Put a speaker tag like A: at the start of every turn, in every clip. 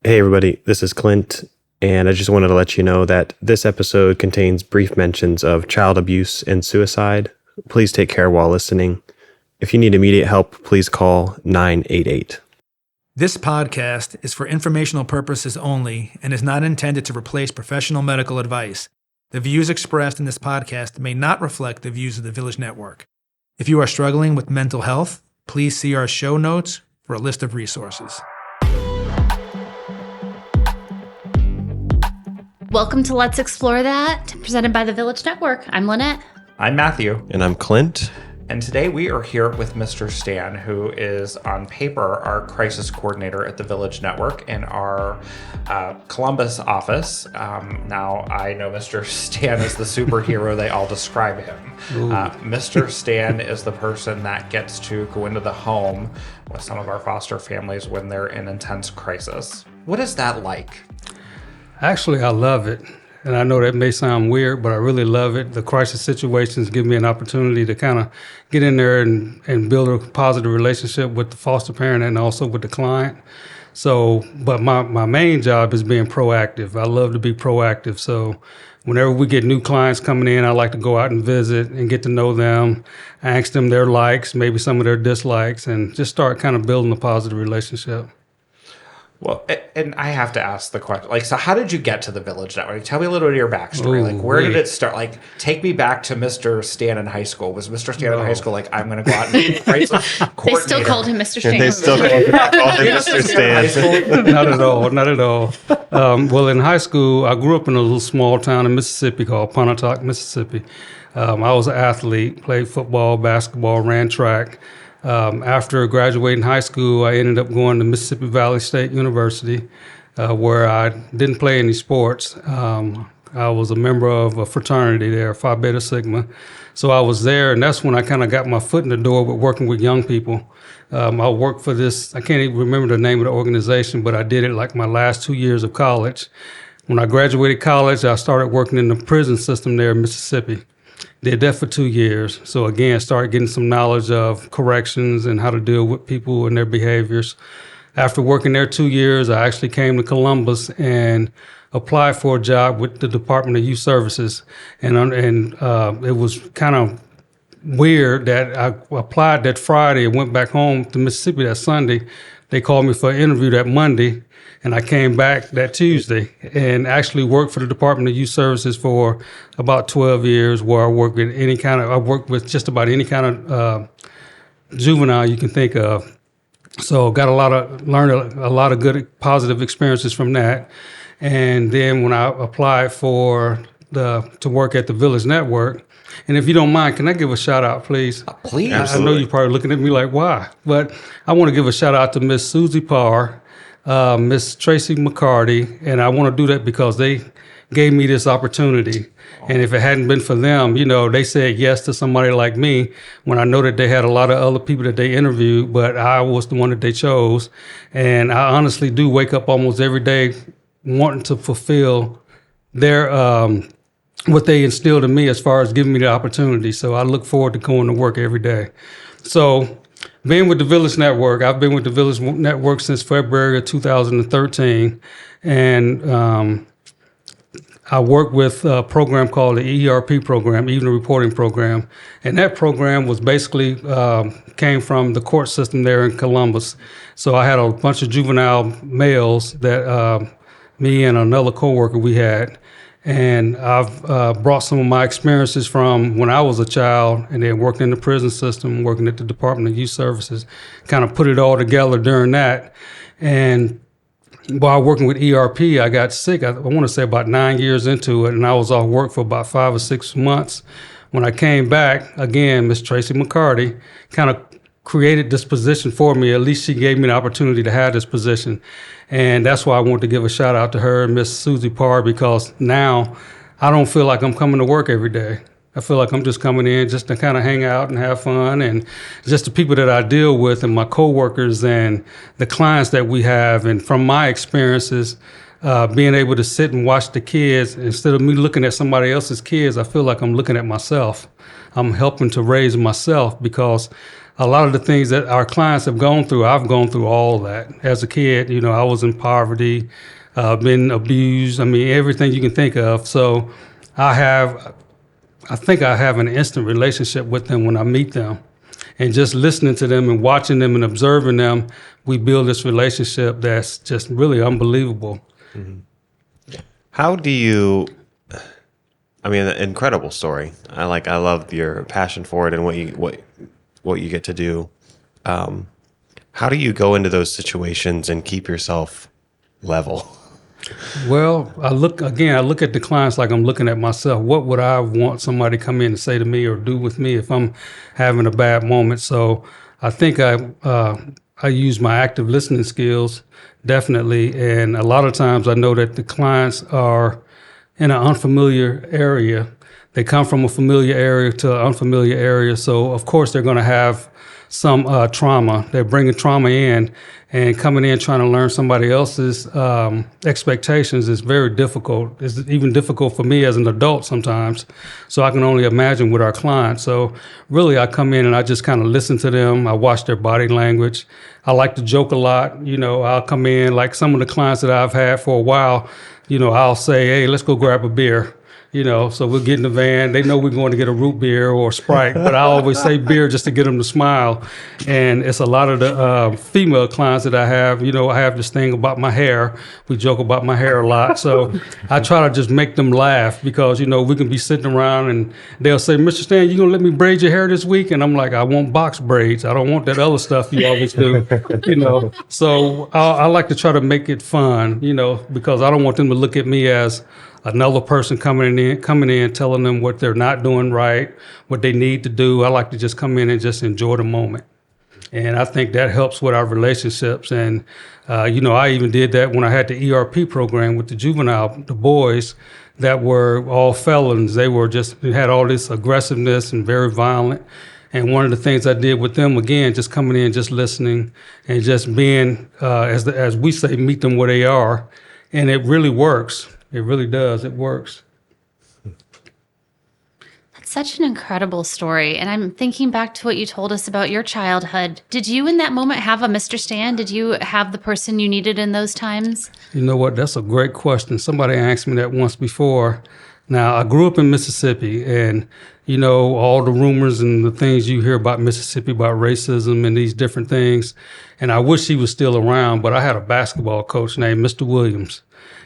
A: Hey everybody, this is Clint, and I just wanted to let you know that this episode contains brief mentions of child abuse and suicide. Please take care while listening. If you need immediate help, please call 988.
B: This podcast is for informational purposes only and is not intended to replace professional medical advice. The views expressed in this podcast may not reflect the views of the Village Network. If you are struggling with mental health, please see our show notes for a list of resources.
C: Welcome to Let's Explore That, presented by the Village Network. I'm Lynette.
D: I'm Matthew.
A: And I'm Clint.
D: And today we are here with Mr. Stan, who is on paper our crisis coordinator at the Village Network in our Columbus office. Now, I know Mr. Stan is the superhero they all describe him. Mr. Stan is the person that gets to go into the home with some of our foster families when they're in intense crisis. What is that like?
E: Actually, I love it. And I know that may sound weird, but I really love it. The crisis situations give me an opportunity to kind of get in there and build a positive relationship with the foster parent and also with the client. So, but my main job is being proactive. I love to be proactive. So whenever we get new clients coming in, I like to go out and visit and get to know them, ask them their likes, maybe some of their dislikes, and just start kind of building a positive relationship.
D: Well, and I have to ask the question, so how did you get to the Village Network? Tell me a little bit of your backstory. Where did it start? Take me back to Mr. Stan in high school. Was Mr. Stan in high school I'm going to go out and be crisis coordinator?
C: They still called him Mr. Stan.
A: They still called him Mr. Stan.
E: Not at all, not at all. Well, in high school, I grew up in a little small town in Mississippi called Pontotoc, Mississippi. I was an athlete, played football, basketball, ran track. After graduating high school, I ended up going to Mississippi Valley State University, where I didn't play any sports. I was a member of a fraternity there, Phi Beta Sigma. So I was there, and that's when I kind of got my foot in the door with working with young people. I worked for this, I can't even remember the name of the organization, but I did it my last 2 years of college. When I graduated college, I started working in the prison system there in Mississippi. Did that for 2 years. So again, started getting some knowledge of corrections and how to deal with people and their behaviors. After working there 2 years, I actually came to Columbus and applied for a job with the Department of Youth Services. And it was kind of weird that I applied that Friday and went back home to Mississippi that Sunday. They called me for an interview that Monday. And I came back that Tuesday and actually worked for the Department of Youth Services for about 12 years, where I worked with just about any kind of juvenile you can think of. So learned a lot of good positive experiences from that. And then when I applied to work at the Village Network, and if you don't mind, can I give a shout out, please?
D: Please.
E: I know you're probably looking at me like, why? But I want to give a shout out to Miss Susie Parr, Miss Tracy McCarty, and I want to do that because they gave me this opportunity. And if it hadn't been for them, they said yes to somebody like me when I know that they had a lot of other people that they interviewed, but I was the one that they chose. And I honestly do wake up almost every day wanting to fulfill their what they instilled in me as far as giving me the opportunity. So I look forward to going to work every day. So being with the Village Network, I've been with the Village Network since February of 2013, and I work with a program called the ERP program, Evening Reporting Program, and that program was basically came from the court system there in Columbus. So I had a bunch of juvenile males that me and another coworker we had. And I've brought some of my experiences from when I was a child and then worked in the prison system, working at the Department of Youth Services, kind of put it all together during that. And while working with ERP, I got sick, I want to say about 9 years into it, and I was off work for about 5 or 6 months. When I came back, again, Miss Tracy McCarty kind of created this position for me. At least she gave me the opportunity to have this position. And that's why I want to give a shout out to her and Miss Susie Parr, because now I don't feel like I'm coming to work every day. I feel like I'm just coming in just to kind of hang out and have fun, and just the people that I deal with and my coworkers and the clients that we have. And from my experiences, being able to sit and watch the kids, instead of me looking at somebody else's kids, I feel like I'm looking at myself. I'm helping to raise myself, because a lot of the things that our clients have gone through, I've gone through all of that. As a kid, I was in poverty, been abused. I mean, everything you can think of. So I think I have an instant relationship with them when I meet them. And just listening to them and watching them and observing them, we build this relationship that's just really unbelievable.
A: How do you? I mean, an incredible story. I love your passion for it and what you get to do. How do you go into those situations and keep yourself level?
E: Well, I look at the clients like I'm looking at myself. What would I want somebody to come in and say to me or do with me if I'm having a bad moment? So I think I use my active listening skills, definitely. And a lot of times I know that the clients are in an unfamiliar area. They come from a familiar area to an unfamiliar area. So, of course, they're going to have some trauma. They're bringing trauma in, and coming in trying to learn somebody else's expectations is very difficult. It's even difficult for me as an adult sometimes. So I can only imagine with our clients. So really I come in and I just kind of listen to them. I watch their body language. I like to joke a lot. I'll come in, like some of the clients that I've had for a while, I'll say, hey, let's go grab a beer. So we'll get in the van. They know we're going to get a root beer or a Sprite, but I always say beer just to get them to smile. And it's a lot of the female clients that I have. I have this thing about my hair. We joke about my hair a lot. So I try to just make them laugh because, we can be sitting around and they'll say, Mr. Stan, you going to let me braid your hair this week? And I'm like, I want box braids. I don't want that other stuff you always do, So I like to try to make it fun, because I don't want them to look at me as another person coming in, telling them what they're not doing right, what they need to do. I like to just come in and just enjoy the moment. And I think that helps with our relationships. And, I even did that when I had the ERP program with the boys that were all felons. They had all this aggressiveness and very violent. And one of the things I did with them, again, just coming in, just listening and just being, as we say, meet them where they are. And it really works. It really does. It works.
C: That's such an incredible story. And I'm thinking back to what you told us about your childhood. Did you in that moment have a Mr. Stan? Did you have the person you needed in those times?
E: You know what? That's a great question. Somebody asked me that once before. Now, I grew up in Mississippi, and, all the rumors and the things you hear about Mississippi, about racism and these different things. And I wish he was still around, but I had a basketball coach named Mr. Williams.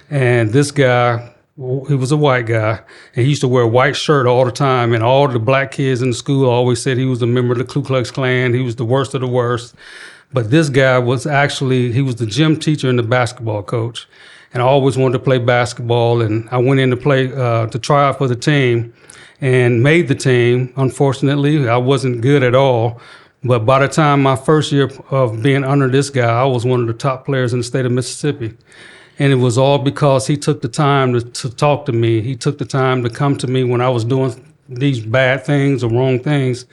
E: And this guy, he was a white guy, and he used to wear a white shirt all the time. And all the black kids in the school always said he was a member of the Ku Klux Klan. He was the worst of the worst. But this guy was he was the gym teacher and the basketball coach. And I always wanted to play basketball. And I went in to try out for the team and made the team. Unfortunately, I wasn't good at all. But by the time my first year of being under this guy, I was one of the top players in the state of Mississippi. And it was all because he took the time to talk to me. He took the time to come to me when I was doing these bad things or wrong things,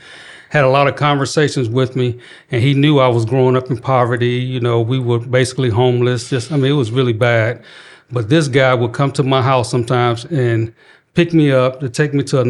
E: had a lot of conversations with me. And he knew I was growing up in poverty. We were basically homeless. It was really bad. But this guy would come to my house sometimes and pick me up to take me to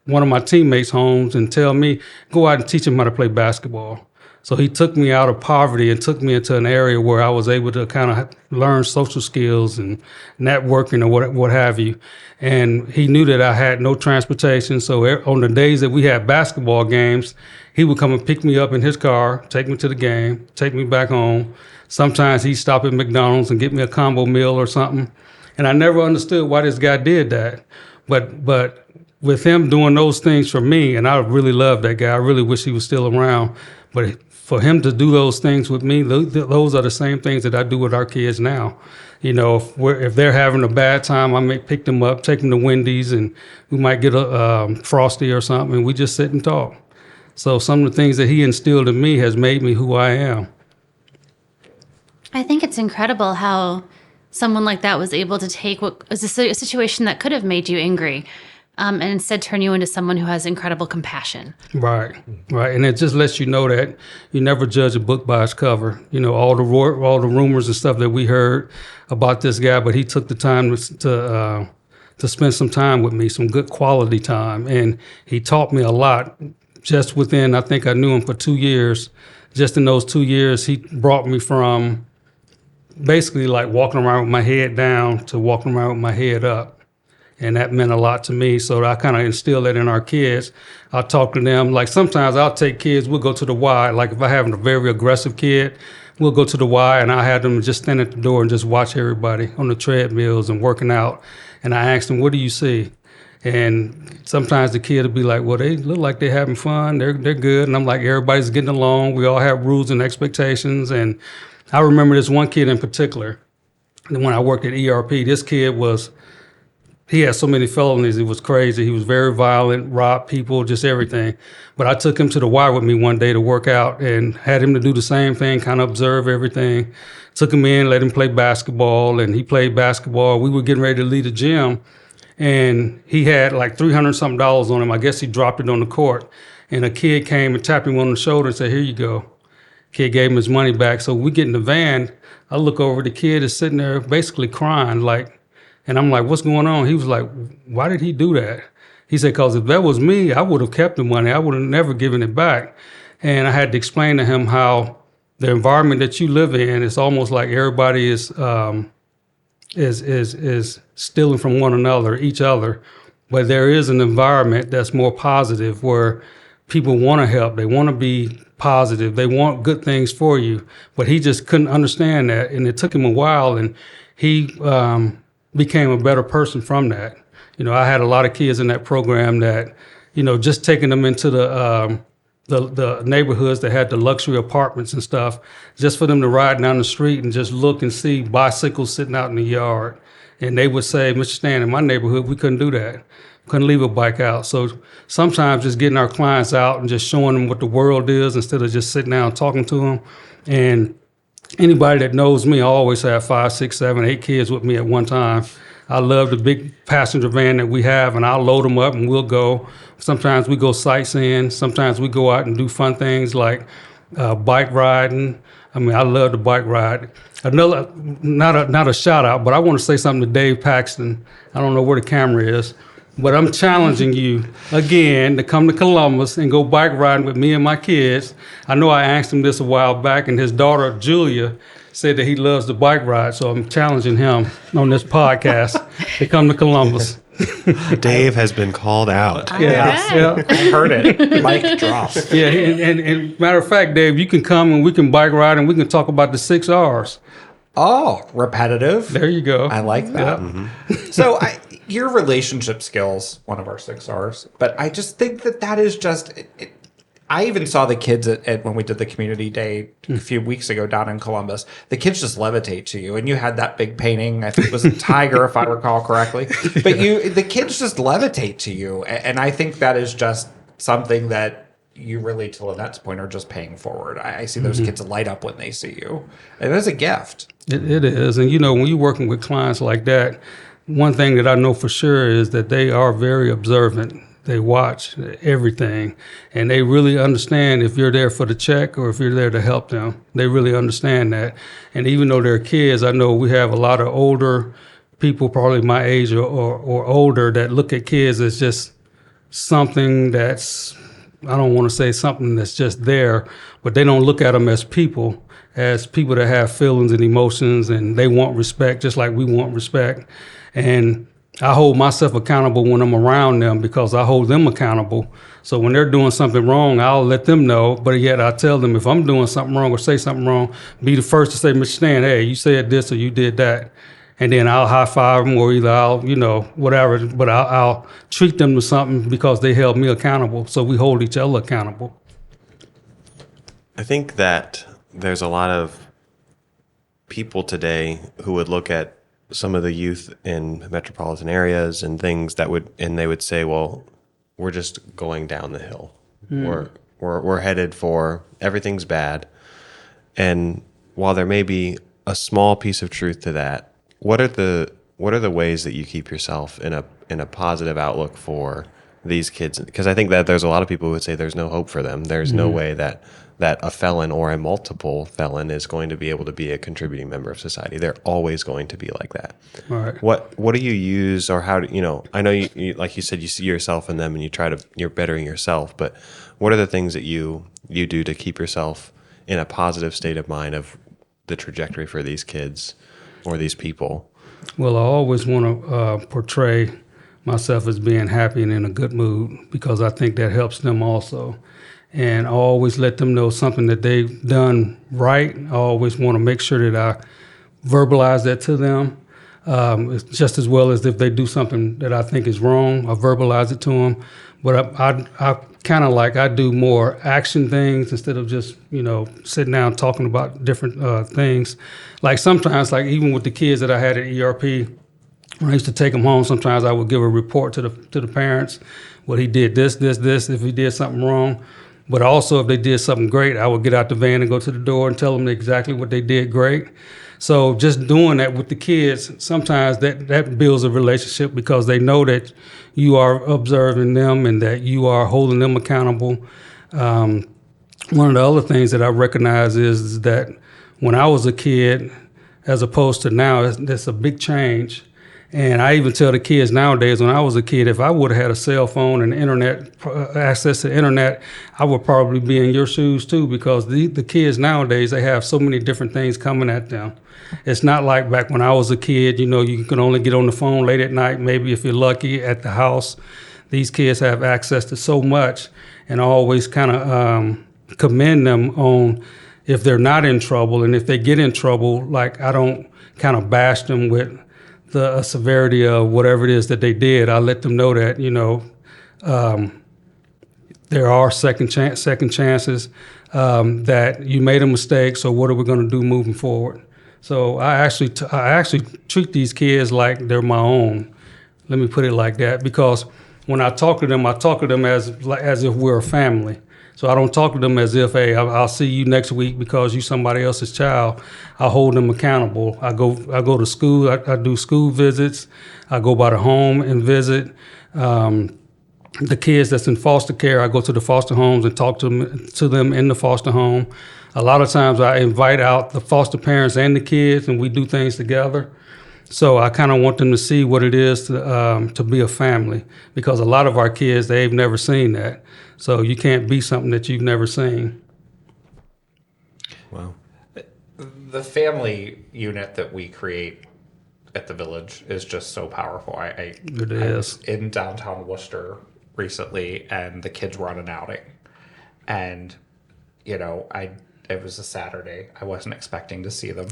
E: one of my teammates' homes and tell me, go out and teach him how to play basketball. So he took me out of poverty and took me into an area where I was able to kind of learn social skills and networking or what have you. And he knew that I had no transportation. So on the days that we had basketball games, he would come and pick me up in his car, take me to the game, take me back home. Sometimes he'd stop at McDonald's and get me a combo meal or something. And I never understood why this guy did that. But with him doing those things for me, and I really love that guy. I really wish he was still around. But for him to do those things with me, those are the same things that I do with our kids now. If they're having a bad time, I may pick them up, take them to Wendy's, and we might get a Frosty or something, and we just sit and talk. So some of the things that he instilled in me has made me who I am.
C: I think it's incredible how someone like that was able to take what was a situation that could have made you angry, and instead turn you into someone who has incredible compassion.
E: Right. And it just lets you know that you never judge a book by its cover. All the rumors and stuff that we heard about this guy, but he took the time to spend some time with me, some good quality time. And he taught me a lot just within, I think I knew him for 2 years. Just in those 2 years, he brought me from basically like walking around with my head down to walking around with my head up. And that meant a lot to me. So I kind of instilled that in our kids. I'll talk to them. Like sometimes I'll take kids, we'll go to the Y. Like if I have a very aggressive kid, we'll go to the Y and I'll have them just stand at the door and just watch everybody on the treadmills and working out. And I ask them, what do you see? And sometimes the kid will be like, well, they look like they're having fun. They're good. And I'm like, everybody's getting along. We all have rules and expectations. And I remember this one kid in particular. When I worked at ERP, this kid he had so many felonies, it was crazy. He was very violent, robbed people, just everything. But I took him to the Y with me one day to work out and had him to do the same thing, kind of observe everything. Took him in, let him play basketball, and he played basketball. We were getting ready to leave the gym, and he had like $300-something on him. I guess he dropped it on the court. And a kid came and tapped him on the shoulder and said, here you go. Kid gave him his money back. So we get in the van. I look over, the kid is sitting there basically crying, and I'm like, what's going on? He was like, why did he do that? He said, because if that was me, I would have kept the money. I would have never given it back. And I had to explain to him how the environment that you live in is almost like everybody is stealing from one another, each other. But there is an environment that's more positive where people want to help. They want to be positive. They want good things for you. But he just couldn't understand that. And it took him a while. And he became a better person from that. I had a lot of kids in that program that, just taking them into the neighborhoods that had the luxury apartments and stuff, just for them to ride down the street and just look and see bicycles sitting out in the yard. And they would say, Mr. Stan, in my neighborhood, we couldn't do that. Couldn't leave a bike out. So sometimes just getting our clients out and just showing them what the world is instead of just sitting down and talking to them. And anybody that knows me, I always have 5, 6, 7, 8 kids with me at one time. I love the big passenger van that we have, and I'll load them up and we'll go. Sometimes we go sightseeing. Sometimes we go out and do fun things like bike riding. I mean, I love the bike ride. Another, not a shout out, but I want to say something to Dave Paxton. I don't know where the camera is, but I'm challenging you again to come to Columbus and go bike riding with me and my kids. I know I asked him this a while back, and his daughter, Julia, said that he loves the bike ride, so I'm challenging him on this podcast to come to Columbus.
A: Dave has been called out.
E: Yeah.
D: I heard it. Mic drop.
E: Yeah, and matter of fact, Dave, you can come and we can bike ride and we can talk about the 6 R's.
D: Oh, repetitive.
E: There you go.
D: I like that.
E: Yep.
D: Mm-hmm. So your relationship skills, one of our 6 R's, but I just think that is just... I even saw the kids at when we did the community day a few weeks ago down in Columbus. The kids just levitate to you, and you had that big painting. I think it was a tiger, if I recall correctly. But the kids just levitate to you, and I think that is just something that you really, to Lynette's point, are just paying forward. I see those kids light up when they see you, and it is a gift.
E: It is, and when you're working with clients like that, one thing that I know for sure is that they are very observant. They watch everything, and they really understand if you're there for the check or if you're there to help them. They really understand that. And even though they're kids, I know we have a lot of older people, probably my age or older, that look at kids as just something that's, I don't want to say something that's just there, but they don't look at them as people that have feelings and emotions, and they want respect just like we want respect. And I hold myself accountable when I'm around them because I hold them accountable. So when they're doing something wrong, I'll let them know. But yet I tell them if I'm doing something wrong or say something wrong, be the first to say, Mr. Stan, hey, you said this or you did that. And then I'll high five them or either I'll, whatever. But I'll treat them to something because they held me accountable. So we hold each other accountable.
A: I think that there's a lot of people today who would look at some of the youth in metropolitan areas and things and they would say, well, we're just going down the hill. We're headed for everything's bad. And while there may be a small piece of truth to that, what are the ways that you keep yourself in a positive outlook for these kids? Because I think that there's a lot of people who would say there's no hope for them. There's no way that a felon or a multiple felon is going to be able to be a contributing member of society. They're always going to be like that.
E: All right.
A: What do you use, or how do I know you like you said, you see yourself in them and you're bettering yourself, but what are the things that you do to keep yourself in a positive state of mind of the trajectory for these kids or these people?
E: Well, I always want to portray myself as being happy and in a good mood, because I think that helps them also. And I always let them know something that they've done right. I always want to make sure that I verbalize that to them. It's just as well as if they do something that I think is wrong, I verbalize it to them. But I kind of I do more action things instead of just, sitting down talking about different things. Like sometimes, even with the kids that I had at ERP, when I used to take them home, sometimes I would give a report to the parents. Well, he did this, if he did something wrong. But also if they did something great, I would get out the van and go to the door and tell them exactly what they did great. So just doing that with the kids, sometimes that builds a relationship, because they know that you are observing them and that you are holding them accountable. One of the other things that I recognize is that when I was a kid, as opposed to now, that's a big change. And I even tell the kids nowadays, when I was a kid, if I would have had a cell phone and access to internet, I would probably be in your shoes too, because the kids nowadays, they have so many different things coming at them. It's not like back when I was a kid, you could only get on the phone late at night, maybe if you're lucky, at the house. These kids have access to so much, and I always kind of commend them on if they're not in trouble, and if they get in trouble, I don't kind of bash them with the severity of whatever it is that they did. I let them know that, there are second chances, that you made a mistake, so what are we going to do moving forward? So I actually treat these kids like they're my own. Let me put it like that, because when I talk to them as if we're a family. So I don't talk to them as if, hey, I'll see you next week because you're somebody else's child. I hold them accountable. I go to school. I do school visits. I go by the home and visit. The kids that's in foster care, I go to the foster homes and talk to them in the foster home. A lot of times I invite out the foster parents and the kids, and we do things together. So I kind of want them to see what it is to be a family, because a lot of our kids, they've never seen that. So you can't be something that you've never seen.
A: Wow.
D: The family unit that we create at the Village is just so powerful. I was in downtown Worcester recently, and the kids were on an outing. And, it was a Saturday. I wasn't expecting to see them.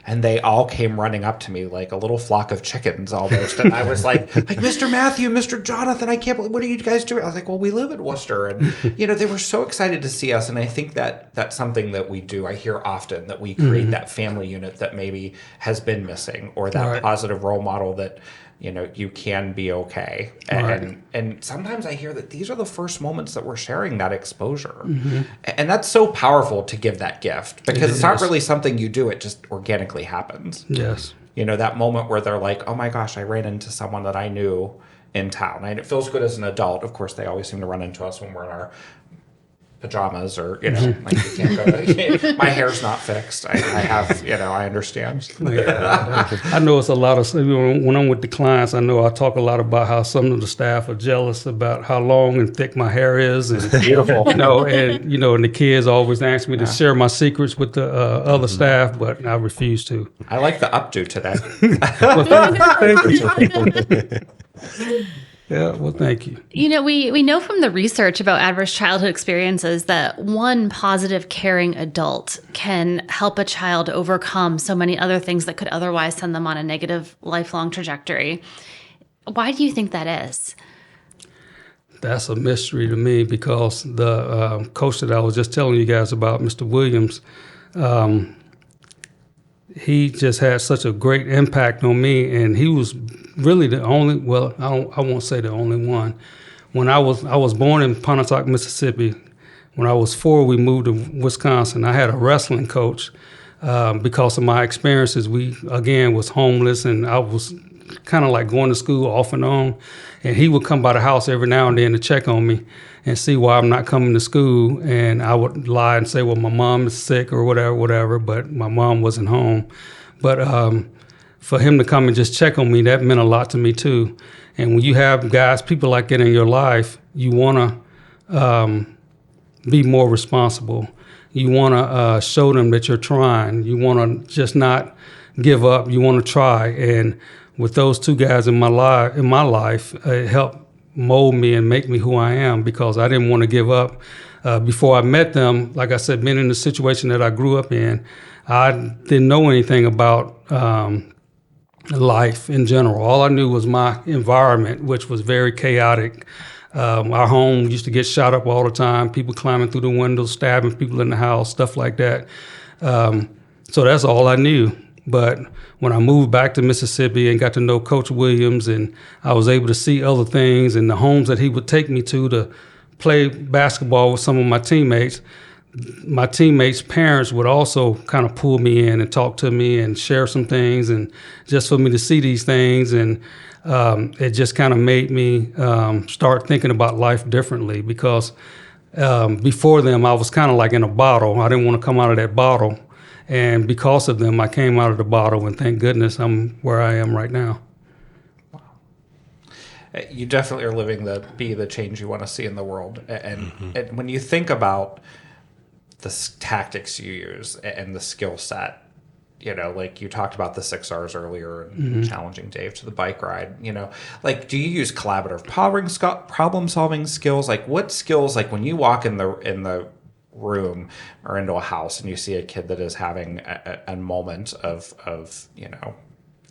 D: And they all came running up to me like a little flock of chickens almost. And I was like, Mr. Matthew, Mr. Jonathan, I can't believe, what are you guys doing? I was like, well, we live in Worcester. And, they were so excited to see us. And I think that that's something that we do. I hear often that we create that family unit that maybe has been missing, or that positive role model that, you can be okay. And sometimes I hear that these are the first moments that we're sharing that exposure. And that's so powerful to give that gift, because it's not really something you do. It just organically happens.
E: Yes.
D: That moment where they're like, oh my gosh, I ran into someone that I knew in town. And it feels good as an adult. Of course, they always seem to run into us when we're in our pajamas, or we can't go my hair's not fixed. I have, I understand.
E: I know it's a lot of, when I'm with the clients, I know I talk a lot about how some of the staff are jealous about how long and thick my hair is, and
D: beautiful.
E: And the kids always ask me to share my secrets with the other staff, but I refuse to.
D: I like the updo to that.
E: Thank you. Yeah, well, thank you.
C: We know from the research about adverse childhood experiences that one positive, caring adult can help a child overcome so many other things that could otherwise send them on a negative lifelong trajectory. Why do you think that is?
E: That's a mystery to me, because the coach that I was just telling you guys about, Mr. Williams, he just had such a great impact on me, and he was really the only, well, I won't say the only one. When I was born in Pontotoc, Mississippi. When I was 4, we moved to Wisconsin. I had a wrestling coach. Because of my experiences, we, again, was homeless, and I was kind of like going to school off and on. And he would come by the house every now and then to check on me and see why I'm not coming to school. And I would lie and say, well, my mom is sick or whatever, but my mom wasn't home. But for him to come and just check on me, that meant a lot to me too. And when you have people like that in your life, you want to be more responsible. You want to show them that you're trying. You want to just not give up. You want to try. And with those two guys in my life, it helped mold me and make me who I am, because I didn't want to give up. Before I met them, like I said, being in the situation that I grew up in, I didn't know anything about life in general. All I knew was my environment, which was very chaotic. Our home used to get shot up all the time, people climbing through the windows, stabbing people in the house, stuff like that. So that's all I knew. But when I moved back to Mississippi and got to know Coach Williams, and I was able to see other things and the homes that he would take me to play basketball with some of my teammates parents would also kind of pull me in and talk to me and share some things, and just for me to see these things. And it just kind of made me start thinking about life differently, because before them, I was kind of like in a bottle. I didn't want to come out of that bottle. And because of them, I came out of the bottle, and thank goodness I'm where I am right now.
D: You definitely are living the change you want to see in the world. And when you think about the tactics you use and the skill set, like you talked about the 6 R's earlier and challenging Dave to the bike ride, like, do you use collaborative problem solving skills? Like, what skills, like when you walk in the room or into a house and you see a kid that is having a moment of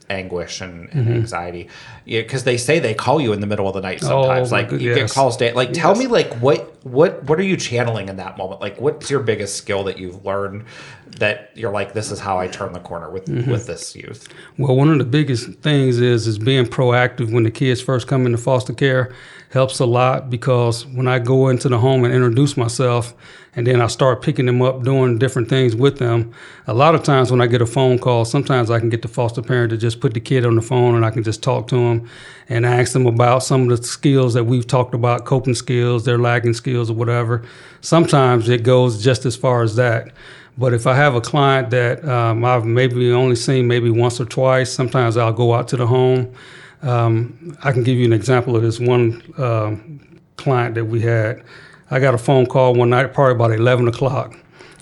D: anguish and anxiety, because they say they call you in the middle of the night sometimes. Get calls day. Like, tell me, like, what are you channeling in that moment? Like, what's your biggest skill that you've learned that you're like, this is how I turn the corner with this youth?
E: Well, one of the biggest things is being proactive when the kids first come into foster care. Helps a lot, because when I go into the home and introduce myself, and then I start picking them up, doing different things with them. A lot of times when I get a phone call, sometimes I can get the foster parent to just put the kid on the phone, and I can just talk to them and ask them about some of the skills that we've talked about, coping skills, their lagging skills or whatever. Sometimes it goes just as far as that. But if I have a client that I've maybe only seen maybe once or twice, sometimes I'll go out to the home. I can give you an example of this one client that we had. I got a phone call one night, probably about 11 o'clock,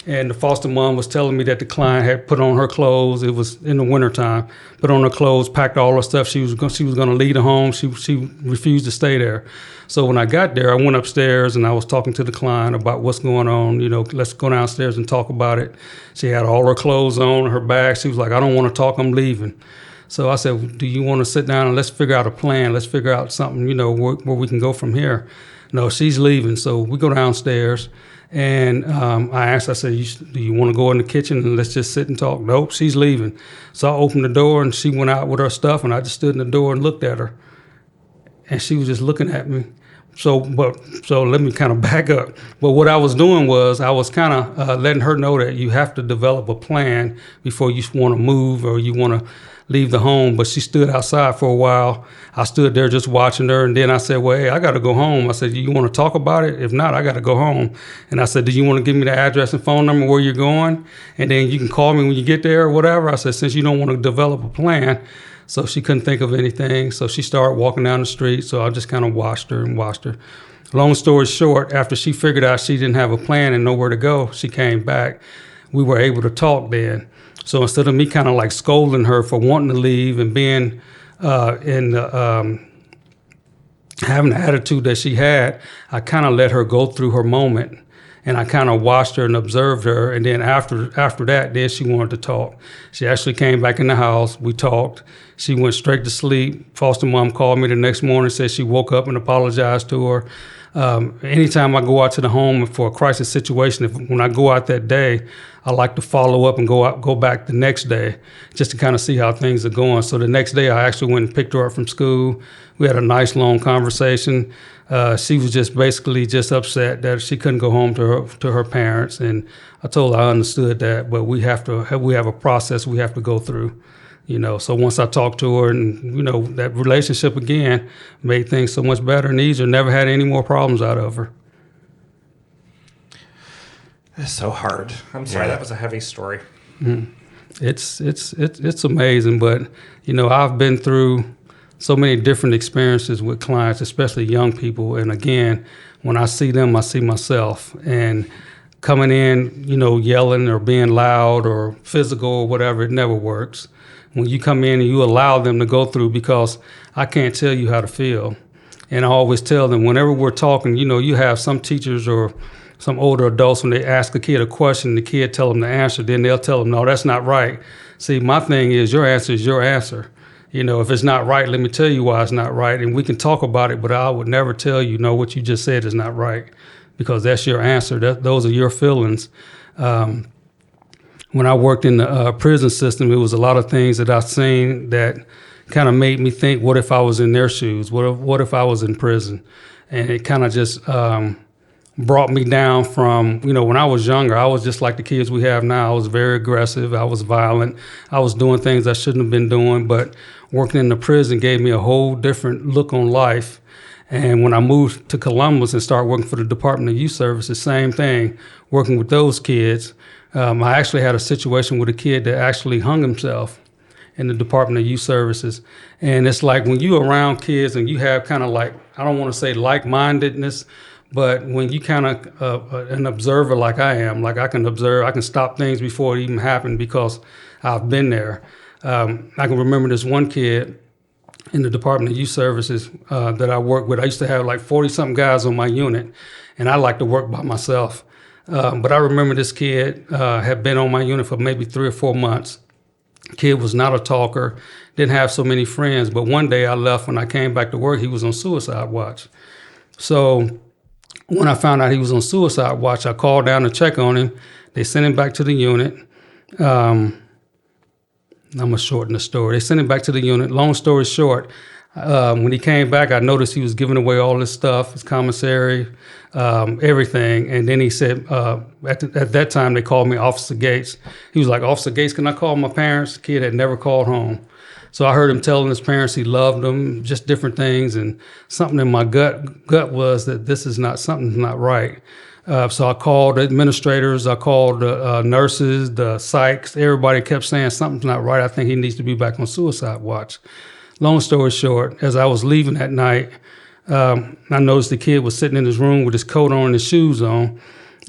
E: and the foster mom was telling me that the client had put on her clothes. It was in the wintertime, put on her clothes, packed all her stuff. She was going to leave the home. She refused to stay there. So when I got there, I went upstairs and I was talking to the client about what's going on. Let's go downstairs and talk about it. She had all her clothes on, her bag. She was like, I don't want to talk, I'm leaving. So I said, do you want to sit down and let's figure out a plan? Let's figure out something, where we can go from here. No, she's leaving. So we go downstairs, and I asked, I said, do you want to go in the kitchen and let's just sit and talk? Nope, she's leaving. So I opened the door, and she went out with her stuff, and I just stood in the door and looked at her. And she was just looking at me. So let me kind of back up. But what I was doing was I was kind of letting her know that you have to develop a plan before you want to move or you want to leave the home. But she stood outside for a while. I stood there just watching her, and then I said, well, hey, I got to go home. I said, you want to talk about it? If not, I got to go home. And I said, do you want to give me the address and phone number where you're going? And then you can call me when you get there or whatever. I said, since you don't want to develop a plan. So she couldn't think of anything. So she started walking down the street. So I just kind of watched her. Long story short, after she figured out she didn't have a plan and nowhere to go, she came back. We were able to talk then. So instead of me kind of like scolding her for wanting to leave and being having the attitude that she had, I kind of let her go through her moment. And I kind of watched her and observed her. And then after that, then she wanted to talk. She actually came back in the house. We talked. She went straight to sleep. Foster mom called me the next morning, said she woke up and apologized to her. Anytime I go out to the home for a crisis situation, when I go out that day, I like to follow up and go back the next day just to kind of see how things are going. So the next day, I actually went and picked her up from school. We had a nice long conversation. She was just basically just upset that she couldn't go home to her parents, and I told her I understood that, but we have a process we have to go through. So once I talked to her, and that relationship again made things so much better and easier. Never had any more problems out of her.
D: It's so hard. I'm sorry, that was a heavy story.
E: Mm-hmm. It's amazing, but I've been through so many different experiences with clients, especially young people. And again, when I see them, I see myself. And coming in, yelling or being loud or physical or whatever, it never works. When you come in and you allow them to go through, because I can't tell you how to feel. And I always tell them, whenever we're talking, you have some teachers or some older adults, when they ask a kid a question, the kid tell them the answer, then they'll tell them, no, that's not right. See, my thing is your answer is your answer. If it's not right, let me tell you why it's not right. And we can talk about it, but I would never tell you, no, what you just said is not right, because that's your answer. Those are your feelings. When I worked in the prison system, it was a lot of things that I've seen that kind of made me think, what if I was in their shoes? What if I was in prison? And it kind of just brought me down from, when I was younger, I was just like the kids we have now. I was very aggressive. I was violent. I was doing things I shouldn't have been doing. But working in the prison gave me a whole different look on life. And when I moved to Columbus and started working for the Department of Youth Services, same thing, working with those kids. I actually had a situation with a kid that actually hung himself in the Department of Youth Services. And it's like when you're around kids and you have kind of like, I don't want to say like-mindedness, but when you kind of an observer like I am, like I can observe, I can stop things before it even happened because I've been there. I can remember this one kid in the Department of Youth Services that I worked with. I used to have like 40-something guys on my unit, and I like to work by myself. But I remember this kid had been on my unit for maybe 3 or 4 months. Kid was not a talker, didn't have so many friends, but one day I left. When I came back to work, he was on suicide watch. So when I found out he was on suicide watch, I called down to check on him. They sent him back to the unit. I'm going to shorten the story. They sent him back to the unit. Long story short, when he came back, I noticed he was giving away all his stuff, his commissary, everything. And then he said, at that time, they called me Officer Gates. He was like, Officer Gates, can I call my parents? The kid had never called home. So I heard him telling his parents he loved them, just different things. And something in my gut was that something's not right. So I called the administrators, I called the nurses, the psychs. Everybody kept saying something's not right. I think he needs to be back on suicide watch. Long story short, as I was leaving that night, I noticed the kid was sitting in his room with his coat on and his shoes on.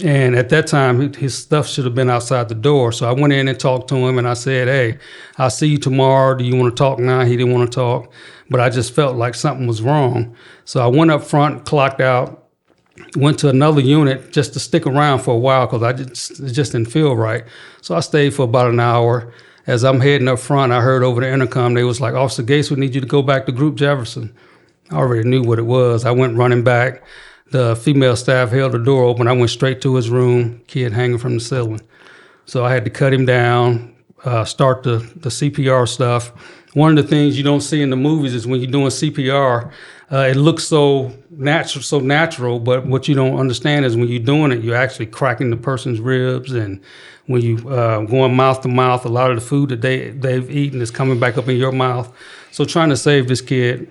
E: And at that time, his stuff should have been outside the door. So I went in and talked to him, and I said, hey, I'll see you tomorrow. Do you want to talk now? He didn't want to talk, but I just felt like something was wrong. So I went up front, clocked out, went to another unit just to stick around for a while because it just didn't feel right. So I stayed for about an hour. As I'm heading up front, I heard over the intercom, they was like, Officer Gates, we need you to go back to Group Jefferson. I already knew what it was. I went running back. The female staff held the door open. I went straight to his room, kid hanging from the ceiling. So I had to cut him down, start the CPR stuff. One of the things you don't see in the movies is when you're doing CPR, it looks so natural, but what you don't understand is when you're doing it, you're actually cracking the person's ribs, and when you going mouth to mouth, a lot of the food that they've eaten is coming back up in your mouth. So trying to save this kid,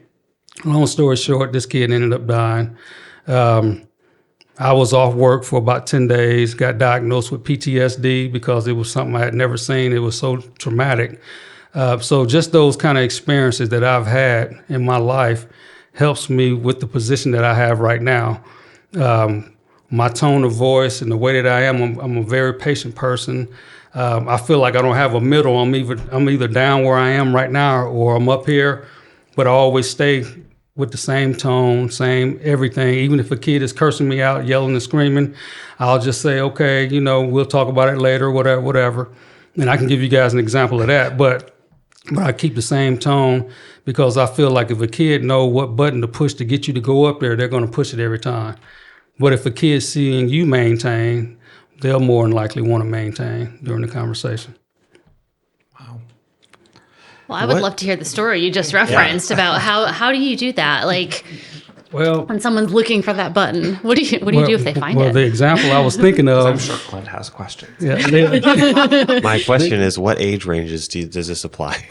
E: long story short, this kid ended up dying. I was off work for about 10 days, got diagnosed with PTSD because it was something I had never seen. It was so traumatic. So just those kind of experiences that I've had in my life helps me with the position that I have right now. My tone of voice and the way that I am, I'm a very patient person. I feel like I don't have a middle. I'm either down where I am right now or I'm up here, but I always stay with the same tone, same everything. Even if a kid is cursing me out, yelling and screaming, I'll just say, okay, we'll talk about it later, whatever. And I can give you guys an example of that, but I keep the same tone because I feel like if a kid know what button to push to get you to go up there, they're going to push it every time. But if a kid's seeing you maintain, they'll more than likely want to maintain during the conversation.
C: Well, I would love to hear the story you just referenced about how do you do that? Like, when someone's looking for that button, what do you do if they find it?
E: Well, the example I was thinking of.
D: I'm sure Clint has questions.
E: Yeah,
A: My question is, what age ranges does this apply?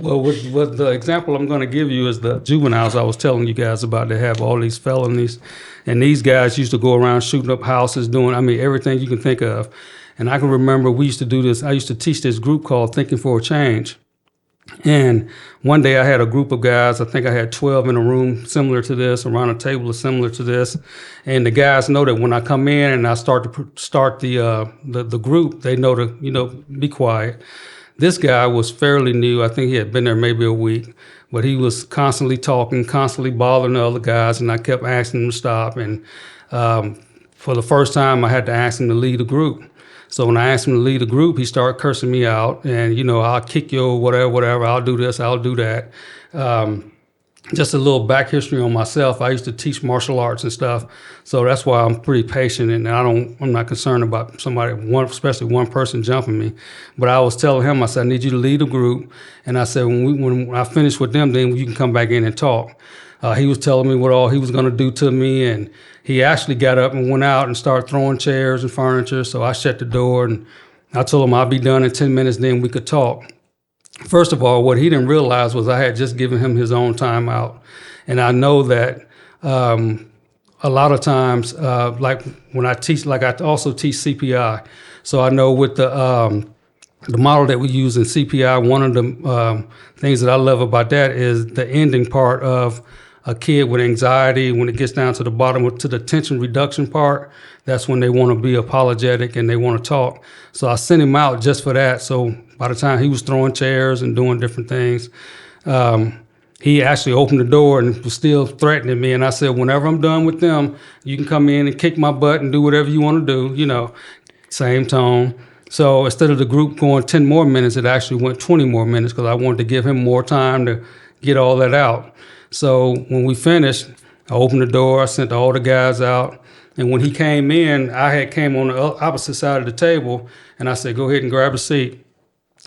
E: Well, with the example I'm going to give you is the juveniles I was telling you guys about. They have all these felonies, and these guys used to go around shooting up houses, doing everything you can think of. And I can remember we used to do this. I used to teach this group called Thinking for a Change. And one day I had a group of guys, I think I had 12 in a room similar to this, around a table similar to this. And the guys know that when I come in and I start the group, they know to, be quiet. This guy was fairly new. I think he had been there maybe a week, but he was constantly talking, constantly bothering the other guys, and I kept asking him to stop. And for the first time, I had to ask him to lead a group. So when I asked him to lead a group, he started cursing me out, and I'll kick you or whatever. I'll do this, I'll do that. Just a little back history on myself. I used to teach martial arts and stuff, so that's why I'm pretty patient, and I'm not concerned about especially one person jumping me. But I was telling him, I said, I need you to lead a group, and I said, when I finish with them, then you can come back in and talk. He was telling me what all he was going to do to me, and he actually got up and went out and started throwing chairs and furniture. So I shut the door, and I told him I'll be done in 10 minutes, then we could talk. First of all, what he didn't realize was I had just given him his own time out. And I know that a lot of times, like when I teach, like I also teach CPI. So I know with the model that we use in CPI, one of the things that I love about that is the ending part of a kid with anxiety. When it gets down to the bottom, to the tension reduction part, that's when they want to be apologetic and they want to talk. So I sent him out just for that. So by the time he was throwing chairs and doing different things, he actually opened the door and was still threatening me. And I said, whenever I'm done with them, you can come in and kick my butt and do whatever you want to do, same tone. So instead of the group going 10 more minutes, it actually went 20 more minutes because I wanted to give him more time to get all that out. So when we finished, I opened the door, I sent all the guys out. And when he came in, I had came on the opposite side of the table, and I said, go ahead and grab a seat.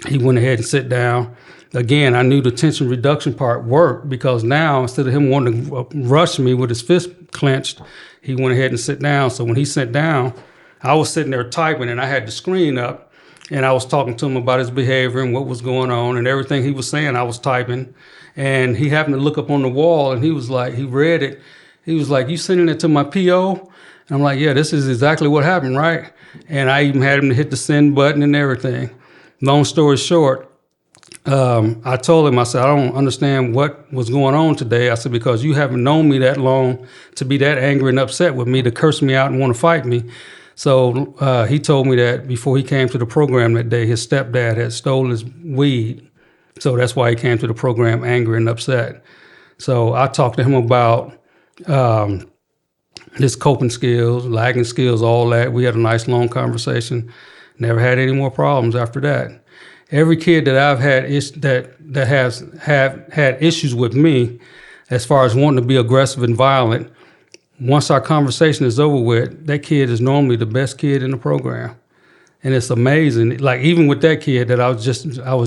E: He went ahead and sat down. Again, I knew the tension reduction part worked because now, instead of him wanting to rush me with his fist clenched, he went ahead and sat down. So when he sat down, I was sitting there typing, and I had the screen up, and I was talking to him about his behavior and what was going on, and everything he was saying, I was typing. And he happened to look up on the wall, and he was like, he read it. He was like, you sending it to my PO? And I'm like, yeah, this is exactly what happened, right? And I even had him to hit the send button and everything. Long story short, I told him, I said, I don't understand what was going on today. I said, because you haven't known me that long to be that angry and upset with me, to curse me out and want to fight me. So he told me that before he came to the program that day, his stepdad had stolen his weed. So that's why he came to the program angry and upset. So I talked to him about his coping skills, lagging skills, all that. We had a nice long conversation. Never had any more problems after that. Every kid that I've had that has had issues with me, as far as wanting to be aggressive and violent, once our conversation is over with, that kid is normally the best kid in the program. And it's amazing. Like even with that kid that I was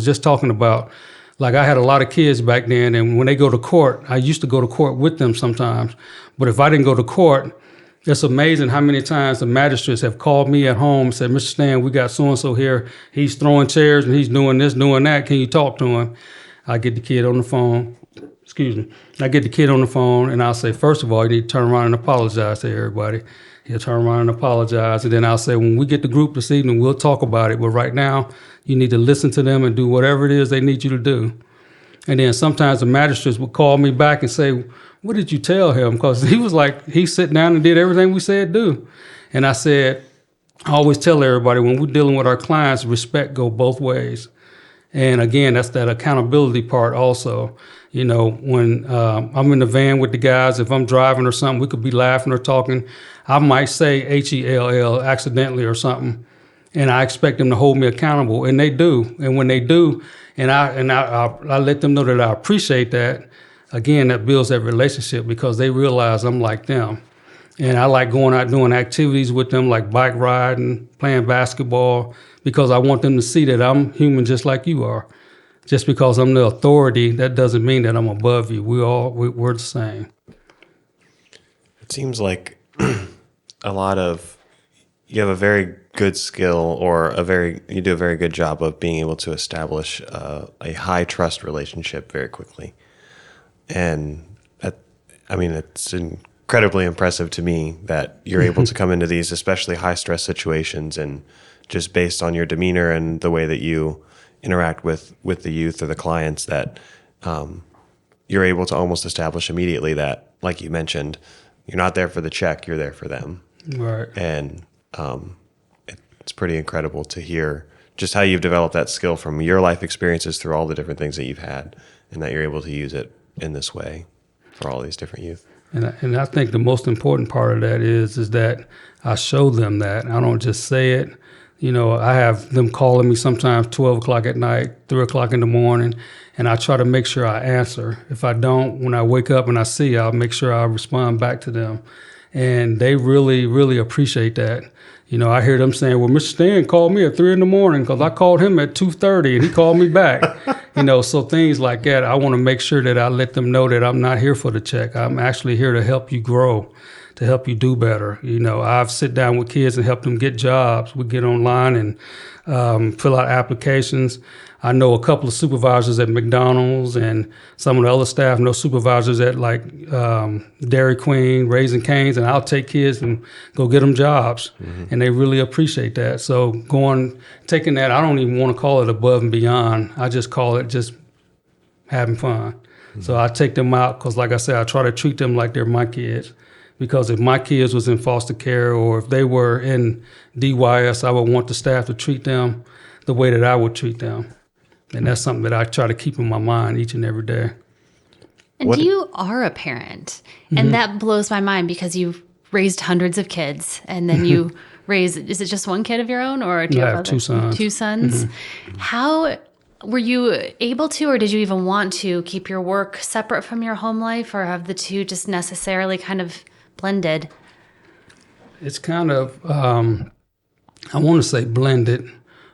E: just talking about, like I had a lot of kids back then, and when they go to court, I used to go to court with them sometimes. But if I didn't go to court, it's amazing how many times the magistrates have called me at home and said, Mr. Stan, we got so-and-so here. He's throwing chairs and he's doing this, doing that. Can you talk to him? I get the kid on the phone. I get the kid on the phone, and I'll say, first of all, you need to turn around and apologize to everybody. He'll turn around and apologize. And then I'll say, when we get the group this evening, we'll talk about it. But right now, you need to listen to them and do whatever it is they need you to do. And then sometimes the magistrates would call me back and say, what did you tell him? Because he was like, he sat down and did everything we said do. And I said, I always tell everybody when we're dealing with our clients, respect go both ways. And again, that's that accountability part also. When I'm in the van with the guys, if I'm driving or something, we could be laughing or talking. I might say HELL accidentally or something, and I expect them to hold me accountable, and they do. And when they do, and I let them know that I appreciate that, again, that builds that relationship because they realize I'm like them. And I like going out doing activities with them like bike riding, playing basketball, because I want them to see that I'm human just like you are. Just because I'm the authority, that doesn't mean that I'm above you. We're the same.
A: It seems like you have a very good skill, or you do a very good job of being able to establish a high trust relationship very quickly. And it's incredibly impressive to me that you're able to come into these, especially high stress situations, and just based on your demeanor and the way that you interact with the youth or the clients that you're able to almost establish immediately that, like you mentioned, you're not there for the check, you're there for them.
E: Right.
A: And it's pretty incredible to hear just how you've developed that skill from your life experiences through all the different things that you've had, and that you're able to use it in this way for all these different youth.
E: And I think the most important part of that is that I show them that. I don't just say it. You know, I have them calling me sometimes 12 o'clock at night, 3 o'clock in the morning, and I try to make sure I answer. If I don't, when I wake up and I see, I'll make sure I respond back to them. And they really, really appreciate that. You know, I hear them saying, well, Mr. Stan called me at 3 in the morning because I called him at 2:30 and he called me back. You know, so things like that, I want to make sure that I let them know that I'm not here for the check. I'm actually here to help you grow, to help you do better. You know, I've sit down with kids and help them get jobs. We get online and fill out applications. I know a couple of supervisors at McDonald's, and some of the other staff know supervisors at like Dairy Queen, Raising Cane's, and I'll take kids and go get them jobs. Mm-hmm. And they really appreciate that. So taking that, I don't even want to call it above and beyond. I just call it just having fun. Mm-hmm. So I take them out because, like I said, I try to treat them like they're my kids. Because if my kids was in foster care or if they were in DYS, I would want the staff to treat them the way that I would treat them. And that's something that I try to keep in my mind each and every day.
C: And you are a parent. Mm-hmm. And that blows my mind because you've raised hundreds of kids. And then you raise, is it just one kid of your own? Or do you have
E: two sons.
C: Two sons? Mm-hmm. How were you able to, or did you even want to keep your work separate from your home life? Or have the two just necessarily kind of blended?
E: It's kind of, I want to say blended.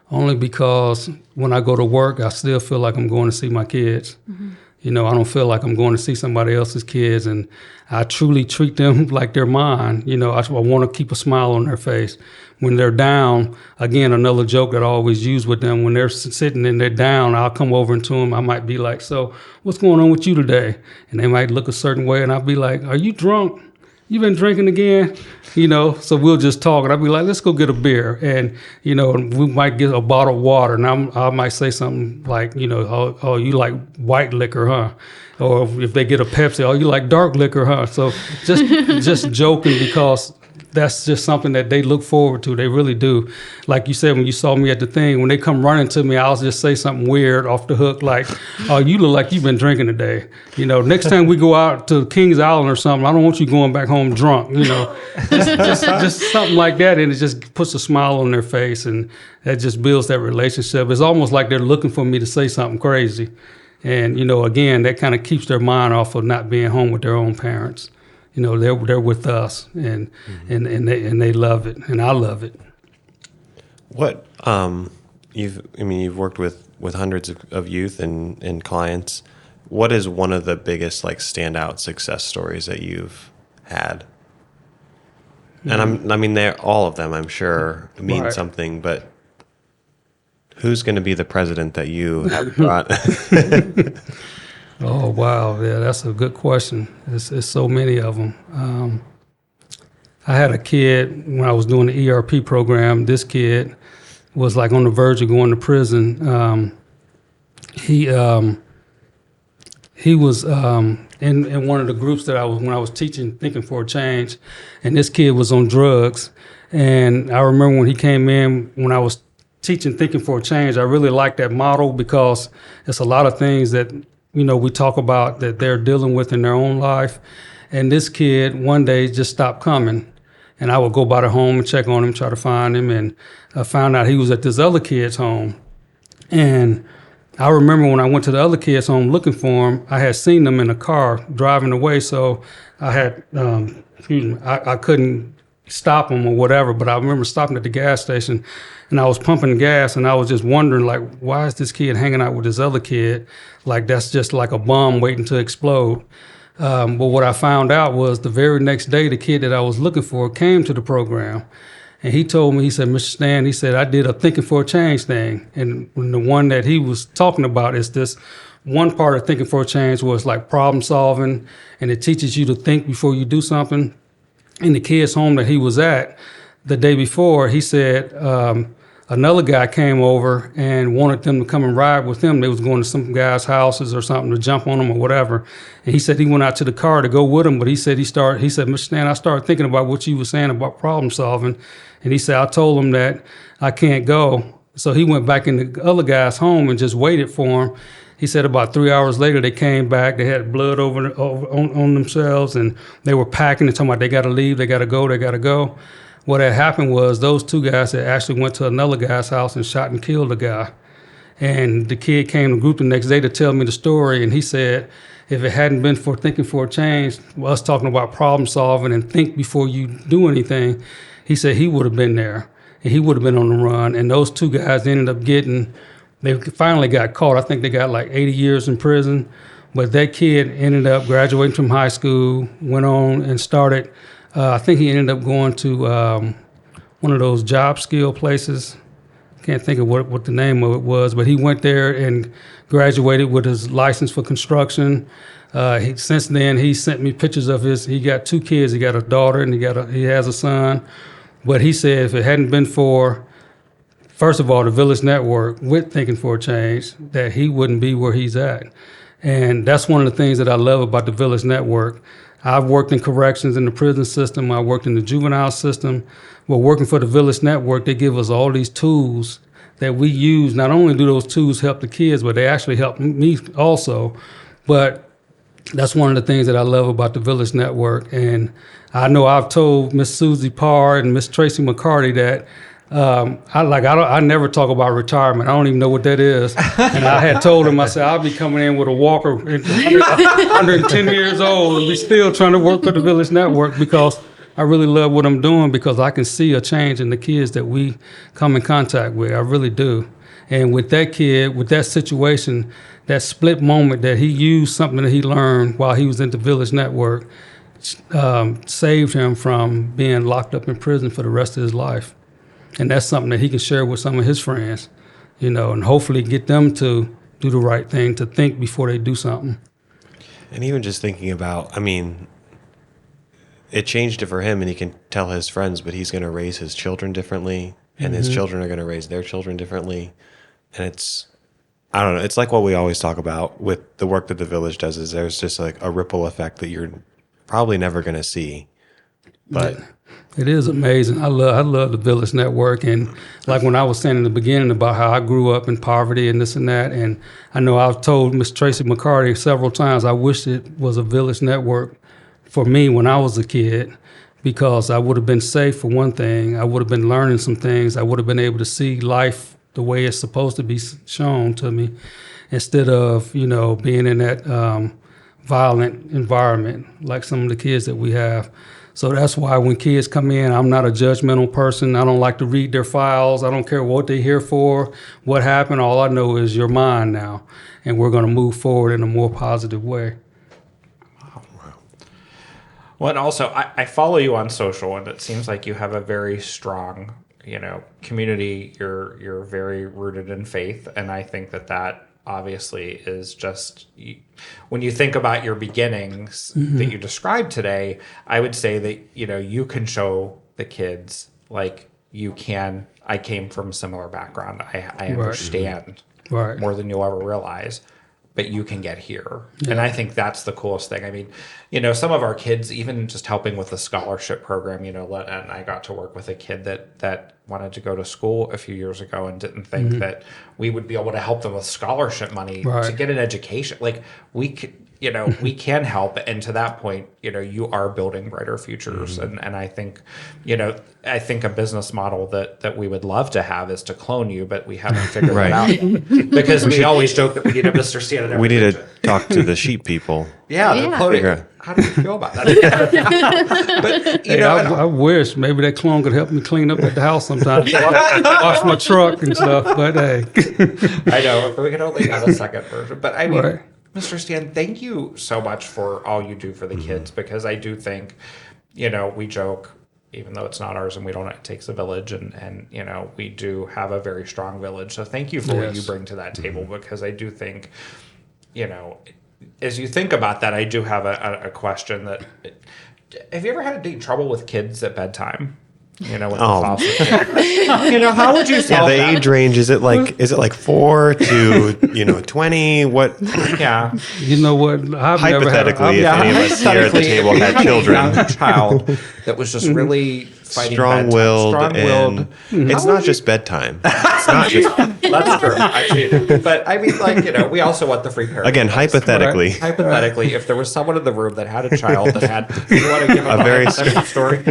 E: Only because when I go to work, I still feel like I'm going to see my kids. Mm-hmm. You know, I don't feel like I'm going to see somebody else's kids, and I truly treat them like they're mine. You know, I want to keep a smile on their face. When they're down, again, another joke that I always use with them, when they're sitting and they're down, I'll come over to them. I might be like, so what's going on with you today? And they might look a certain way, and I'll be like, are you drunk? You been drinking again? You know, so we'll just talk. And I'll be like, let's go get a beer. And, you know, we might get a bottle of water. And I might say something like, you know, oh, you like white liquor, huh? Or if they get a Pepsi, oh, you like dark liquor, huh? So just joking because that's just something that they look forward to. They really do. Like you said, when you saw me at the thing, when they come running to me, I'll just say something weird off the hook, like, oh, you look like you've been drinking today. You know, next time we go out to Kings Island or something, I don't want you going back home drunk, you know. just something like that, and it just puts a smile on their face, and that just builds that relationship. It's almost like they're looking for me to say something crazy. And, you know, again, that kind of keeps their mind off of not being home with their own parents. You know, they're with us, and they love it, and I love it.
A: What you've worked with hundreds of youth and clients. What is one of the biggest like standout success stories that you've had? And they're all of them, I'm sure, mean right. something. But who's going to be the president that you have brought?
E: Oh, wow. Yeah, that's a good question. It's so many of them. I had a kid when I was doing the ERP program. This kid was like on the verge of going to prison. He was in one of the groups that when I was teaching Thinking for a Change, and this kid was on drugs. And I remember when he came in, when I was teaching Thinking for a Change, I really liked that model because it's a lot of things that, you know, we talk about that they're dealing with in their own life. And this kid one day just stopped coming. And I would go by the home and check on him, try to find him. And I found out he was at this other kid's home. And I remember when I went to the other kid's home looking for him, I had seen them in a car driving away. So I had, I couldn't stop him or whatever. But I remember stopping at the gas station and I was pumping gas and I was just wondering, like, why is this kid hanging out with this other kid? Like, that's just like a bomb waiting to explode. But what I found out was the very next day, the kid that I was looking for came to the program. And he told me, he said, Mr. Stan, he said, I did a Thinking for a Change thing. And the one that he was talking about is this one part of Thinking for a Change was like problem solving, and it teaches you to think before you do something. In the kid's home that he was at the day before, he said, another guy came over and wanted them to come and ride with him. They was going to some guy's houses or something to jump on them or whatever. And he said he went out to the car to go with him, but he said, Mr. Stan, I started thinking about what you were saying about problem solving. And he said, I told him that I can't go. So he went back in the other guy's home and just waited for him. He said about 3 hours later, they came back. They had blood on themselves, and they were packing and talking about they got to leave, they got to go. What had happened was those two guys had actually went to another guy's house and shot and killed the guy. And the kid came to the group the next day to tell me the story, and he said, if it hadn't been for thinking for a change, us talking about problem solving and think before you do anything, he said he would have been there, and he would have been on the run. And those two guys ended up they finally got caught. I think they got like 80 years in prison. But that kid ended up graduating from high school, went on and started, I think he ended up going to one of those job skill places. Can't think of what the name of it was, but he went there and graduated with his license for construction. Since then, he sent me pictures of he got 2 kids. He got a daughter and he has a son. But he said if it hadn't been for, first of all, the Village Network with Thinking for a Change, that he wouldn't be where he's at. And that's one of the things that I love about the Village Network. I've worked in corrections in the prison system. I worked in the juvenile system. But working for the Village Network, they give us all these tools that we use. Not only do those tools help the kids, but they actually help me also. But that's one of the things that I love about the Village Network. And I know I've told Miss Susie Parr and Miss Tracy McCarty that I never talk about retirement. I don't even know what that is. And I had told them, I said, I'll be coming in with a walker, 110 years old, and be still trying to work for the Village Network because I really love what I'm doing because I can see a change in the kids that we come in contact with. I really do. And with that kid, with that situation, that split moment that he used something that he learned while he was in the Village Network, saved him from being locked up in prison for the rest of his life. And that's something that he can share with some of his friends, and hopefully get them to do the right thing, to think before they do something.
A: And even just thinking about, it changed it for him, and he can tell his friends, but he's going to raise his children differently, and his children are going to raise their children differently. And I don't know, it's like what we always talk about with the work that the Village does, is there's just like a ripple effect that you're probably never going to see. But
E: it is amazing. I love the Village Network. And like when I was saying in the beginning about how I grew up in poverty and this and that, and I know I've told Miss Tracy McCarty several times, I wish it was a Village Network for me when I was a kid, because I would have been safe for one thing. I would have been learning some things. I would have been able to see life the way it's supposed to be shown to me, instead of, being in that violent environment like some of the kids that we have. So that's why when kids come in, I'm not a judgmental person. I don't like to read their files. I don't care what they're here for, what happened. All I know is you're mine now, and we're going to move forward in a more positive way.
D: Well, and also, I follow you on social, and it seems like you have a very strong, community. You're very rooted in faith, and I think that obviously is just, when you think about your beginnings that you described today, I would say that, you can show the kids, like, I came from a similar background. I understand more than you'll ever realize. But you can get here. Yeah. And I think that's the coolest thing. Some of our kids, even just helping with the scholarship program, and I got to work with a kid that wanted to go to school a few years ago and didn't think that we would be able to help them with scholarship money to get an education. Like, we could, we can help. And to that point, you are building brighter futures. And I think, a business model that we would love to have is to clone you, but we haven't figured that out yet. Because we always joke that we need a Mr. Stan.
A: We need to talk to the sheep people.
D: Yeah. Cloning. How do you feel about that? But,
E: I wish maybe that clone could help me clean up at the house sometimes. Wash my truck and stuff. But hey.
D: I know, but we can only have a second version. But Mr. Stan, thank you so much for all you do for the kids, because I do think, we joke, even though it's not ours and it takes a village, and we do have a very strong village. So thank you for what you bring to that table, because I do think, as you think about that, I do have a question that, have you ever had any trouble with kids at bedtime? With the foster care. How would you solve
A: the
D: that?
A: age range, is it like 4 to 20? What?
D: Yeah.
E: You know what? I've
A: Hypothetically,
E: never
A: if any of us here at the table
D: if you
A: had
D: a
A: children,
D: young child that was just really fighting
A: strong-willed,
D: bedtime,
A: and it's not just bedtime. It's not just
D: That's true. Actually, but I mean, we also want the free parent.
A: again hypothetically.
D: Hypothetically, if there was someone in the room that had a child that had, you want to give a very hypothetical story?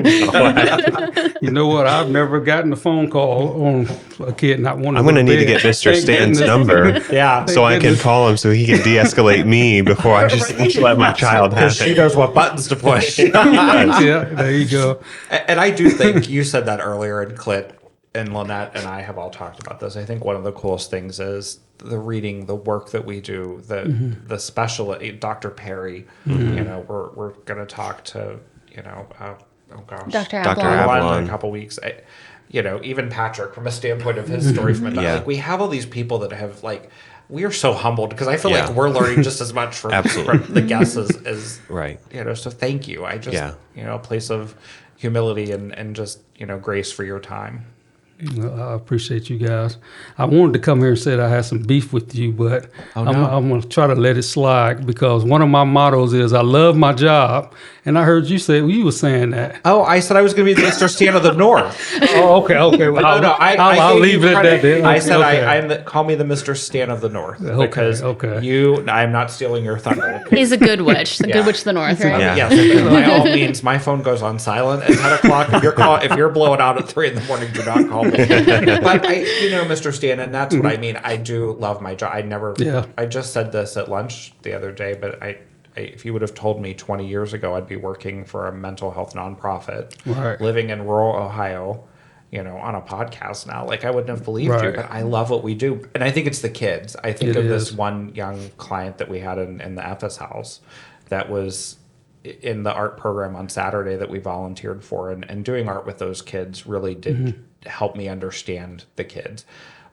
E: You know what? I've never gotten a phone call on a kid not wanting.
A: I'm going to need to get Mr. Stan's number, so I can call him so he can de-escalate me before I just let my child have
D: She
A: it.
D: knows what buttons to push.
E: Yeah, there you go.
D: And I do think you said that earlier, and Clint and Lynette and I have all talked about this. I think one of the coolest things is the reading, the work that we do, the special Dr. Perry. We're going to talk to
C: Dr.
A: Dr.
C: Avalon.
A: Avalon.
D: in a couple weeks. Even Patrick, from a standpoint of his story from
A: Yeah.
D: we have all these people that have we are so humbled because I feel
A: Yeah.
D: like we're learning just as much from the guests as
A: Right.
D: So thank you. I just
A: Yeah.
D: a place of humility and just grace for your time.
E: I appreciate you guys. I wanted to come here and say that I had some beef with you, but I'm going to try to let it slide because one of my mottos is I love my job. And I heard you say, you were saying that.
D: Oh, I said I was going to be the Mr. Stan of the North.
E: Oh, okay. Well, I'll leave it at that then.
D: I said
E: Okay.
D: call me the Mr. Stan of the North because
E: okay.
D: I'm not stealing your thunder.
C: He's a good witch. The good witch of the north, right?
A: Yeah.
D: Yes, by all means, my phone goes on silent at 10 o'clock. If you're blowing out at 3 in the morning, do not call me. But Mr. Stan, and that's what I mean. I do love my job. I just said this at lunch the other day, but if you would have told me 20 years ago I'd be working for a mental health nonprofit, living in rural Ohio, on a podcast now, I wouldn't have believed you. But I love what we do, and I think it's the kids. I think of this one young client that we had in the FS house that was in the art program on Saturday that we volunteered for, and doing art with those kids really did help me understand the kids.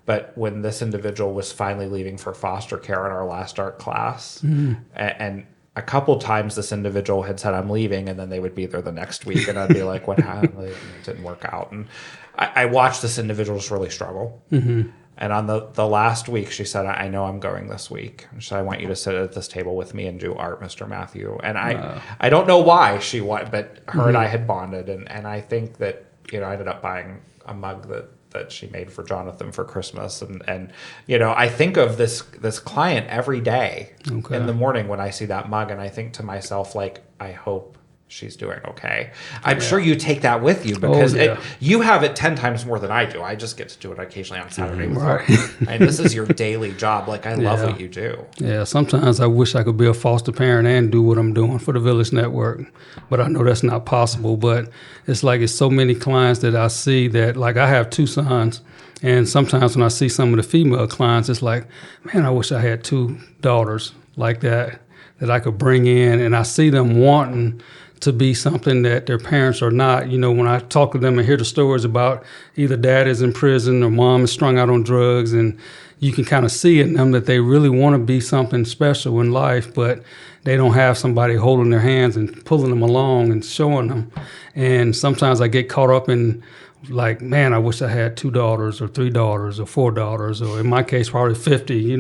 D: But when this individual was finally leaving for foster care in our last art class, and a couple times this individual had said, I'm leaving, and then they would be there the next week, and I'd be like, what happened? It didn't work out. And I watched this individual just really struggle. And on the last week, she said, I know I'm going this week. She said, I want you to sit at this table with me and do art, Mr. Matthew. And I don't know why she went, but her and I had bonded. And I think that, I ended up buying a mug that she made for Jonathan for Christmas. And I think of this client every day in the morning when I see that mug, and I think to myself, I hope she's doing okay. I'm sure you take that with you because you have it 10 times more than I do. I just get to do it occasionally on Saturday with her. And this is your daily job. I love what you do.
E: Yeah, sometimes I wish I could be a foster parent and do what I'm doing for the Village Network, but I know that's not possible. But it's it's so many clients that I see that, I have 2 sons, and sometimes when I see some of the female clients, it's man, I wish I had 2 daughters like that I could bring in, and I see them wanting to be something that their parents are not. When I talk to them and hear the stories about either dad is in prison or mom is strung out on drugs, and you can kind of see in them that they really want to be something special in life, but they don't have somebody holding their hands and pulling them along and showing them. And sometimes I get caught up in man, I wish I had 2 daughters or 3 daughters or 4 daughters, or in my case, probably 50,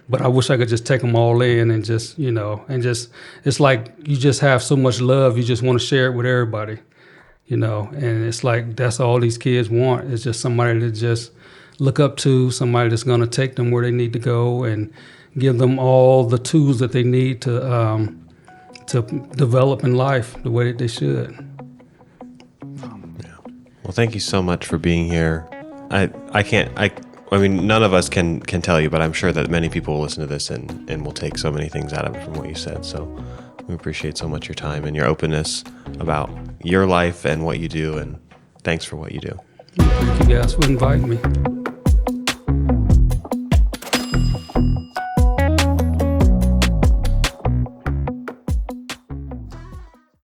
E: but I wish I could just take them all in and just, it's you just have so much love. You just want to share it with everybody, and it's that's all these kids want. It's just somebody to just look up to, somebody that's going to take them where they need to go and give them all the tools that they need to develop in life the way that they should.
A: Well, thank you so much for being here. I mean, none of us can tell you, but I'm sure that many people will listen to this and will take so many things out of it from what you said. So we appreciate so much your time and your openness about your life and what you do. And thanks for what you do.
E: Thank you guys for inviting me.